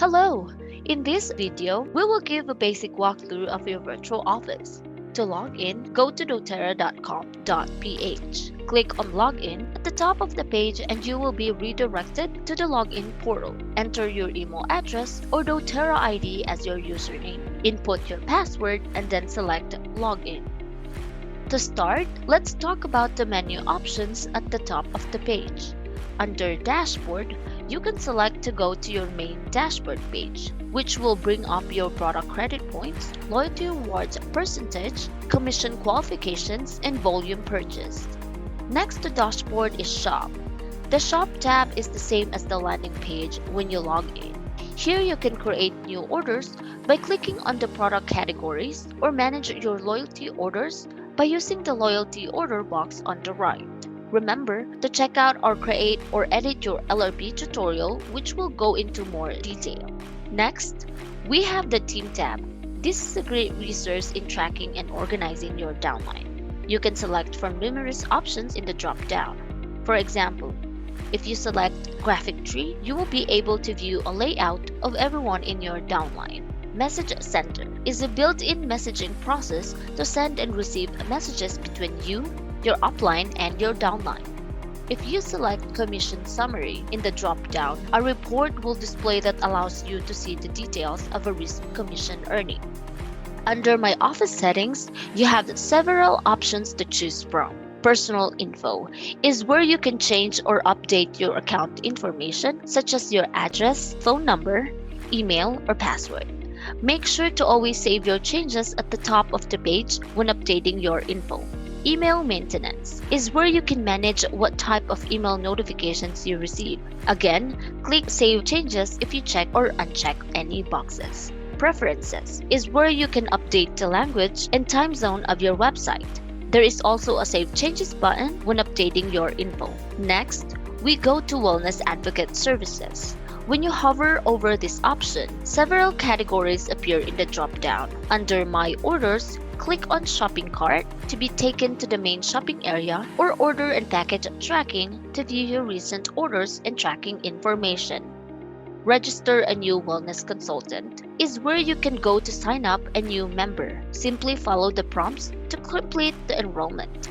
Hello! In this video, we will give a basic walkthrough of your virtual office. To log in, go to doterra.com.ph. Click on Login at the top of the page and you will be redirected to the login portal. Enter your email address or doTERRA ID as your username. Input your password and then select Login. To start, let's talk about the menu options at the top of the page. Under Dashboard, you can select to go to your main dashboard page, which will bring up your product credit points, loyalty rewards percentage, commission qualifications, and volume purchased. Next to Dashboard is Shop. The Shop tab is the same as the landing page when you log in. Here you can create new orders by clicking on the product categories or manage your loyalty orders by using the loyalty order box on the right. Remember to check out or create or edit your LRP tutorial, which will go into more detail. Next, we have the Team tab. This is a great resource in tracking and organizing your downline. You can select from numerous options in the drop-down. For example, if you select Graphic Tree, you will be able to view a layout of everyone in your downline. Message Center is a built-in messaging process to send and receive messages between you, your upline, and your downline. If you select Commission Summary in the drop-down, a report will display that allows you to see the details of a recent commission earning. Under My Office settings, you have several options to choose from. Personal Info is where you can change or update your account information, such as your address, phone number, email, or password. Make sure to always save your changes at the top of the page when updating your info. Email Maintenance is where you can manage what type of email notifications you receive. Again, click Save Changes if you check or uncheck any boxes. Preferences is where you can update the language and time zone of your website. There is also a Save Changes button when updating your info. Next, we go to Wellness Advocate Services. When you hover over this option, several categories appear in the drop-down. Under My Orders, click on Shopping Cart to be taken to the main shopping area, or Order and Package Tracking to view your recent orders and tracking information. Register a new wellness consultant is where you can go to sign up a new member. Simply follow the prompts to complete the enrollment.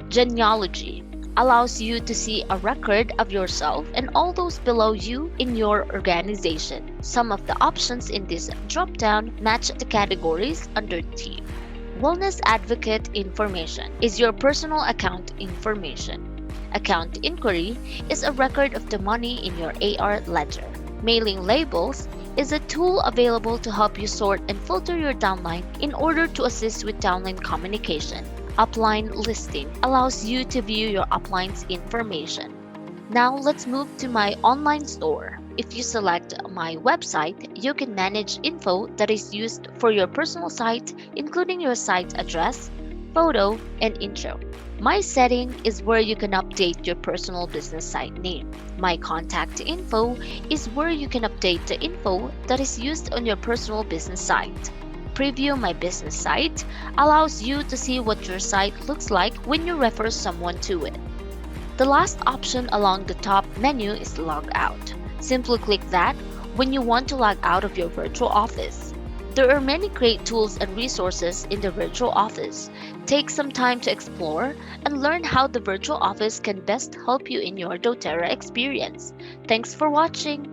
Genealogy allows you to see a record of yourself and all those below you in your organization. Some of the options in this drop-down match the categories under Team. Wellness Advocate Information is your personal account information. Account Inquiry is a record of the money in your AR ledger. Mailing Labels is a tool available to help you sort and filter your downline in order to assist with downline communication. Upline Listing allows you to view your upline's information. Now let's move to My Online Store. If you select My Website, you can manage info that is used for your personal site, including your site address, photo, and intro. My Setting is where you can update your personal business site name. My Contact Info is where you can update the info that is used on your personal business site. Preview My Business Site allows you to see what your site looks like when you refer someone to it. The last option along the top menu is Log Out. Simply click that when you want to log out of your virtual office. There are many great tools and resources in the virtual office. Take some time to explore and learn how the virtual office can best help you in your doTERRA experience. Thanks for watching.